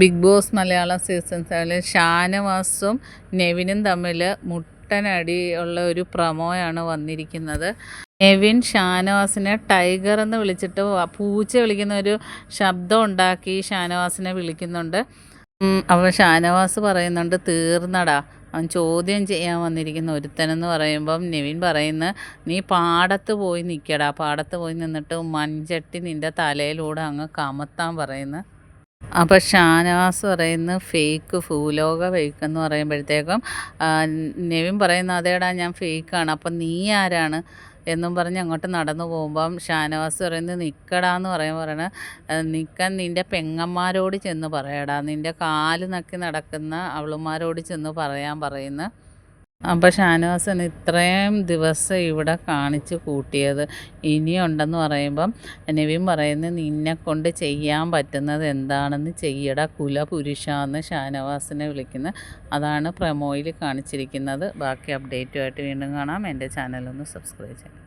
Big boss Malayalam season 7 ഷാനവാസും നെവിനും തമ്മിൽ മുട്ടനടി ഉള്ള ഒരു പ്രമോയാണ് വന്നിരിക്കുന്നത്. നെവിൻ ഷാനവാസിനെ ടൈഗർ എന്ന് വിളിച്ചിട്ട് പൂച്ച വിളിക്കുന്ന ഒരു ശബ്ദം ഉണ്ടാക്കി ഷാനവാസിനെ വിളിക്കുന്നുണ്ട്. അപ്പോൾ ഷാനവാസ് പറയുന്നുണ്ട്, തീർന്നടാ, അവൻ ചോദ്യം ചെയ്യാൻ വന്നിരിക്കുന്ന ഒരുത്തനെന്ന് പറയുമ്പം നെവിൻ പറയുന്നു, നീ പാടത്ത് പോയി നിൽക്കടാ, പാടത്ത് പോയി നിന്നിട്ട് മൺചട്ടി നിൻ്റെ തലയിലൂടെ അങ്ങ് കമത്താൻ പറയുന്നു. അപ്പോൾ ഷാനവാസ് പറയുന്നു ഫേക്ക്, ഭൂലോക ഫേക്ക് എന്ന് പറയുമ്പോഴത്തേക്കും നെവിൻ പറയുന്നു, അതേടാ ഞാൻ ഫേക്കാണ്, അപ്പം നീ ആരാണ് എന്നും പറഞ്ഞ് അങ്ങോട്ട് നടന്നു പോകുമ്പം ഷാനവാസ് പറയുന്നത് നിൽക്കടാന്ന് പറയണ, നിൽക്കാൻ നിൻ്റെ പെങ്ങന്മാരോട് ചെന്ന് പറയടാ, നിൻ്റെ കാല് നക്കി നടക്കുന്ന അവളുമാരോട് ചെന്ന് പറയാൻ പറയുന്നു. അപ്പോൾ ഷാനവാസൻ ഇത്രയും ദിവസം ഇവിടെ കാണിച്ച് കൂട്ടിയത് ഇനിയുണ്ടെന്ന് പറയുമ്പം നെവിൻ പറയുന്നത്, നിന്നെക്കൊണ്ട് ചെയ്യാൻ പറ്റുന്നത് എന്താണെന്ന് ചെയ്യടാ കുലപുരുഷ എന്ന് ഷാനവാസിനെ വിളിക്കുന്നത്. അതാണ് പ്രമോയിൽ കാണിച്ചിരിക്കുന്നത്. ബാക്കി അപ്ഡേറ്റുമായിട്ട് വീണ്ടും കാണാം. എൻ്റെ ചാനലൊന്ന് സബ്സ്ക്രൈബ് ചെയ്യാം.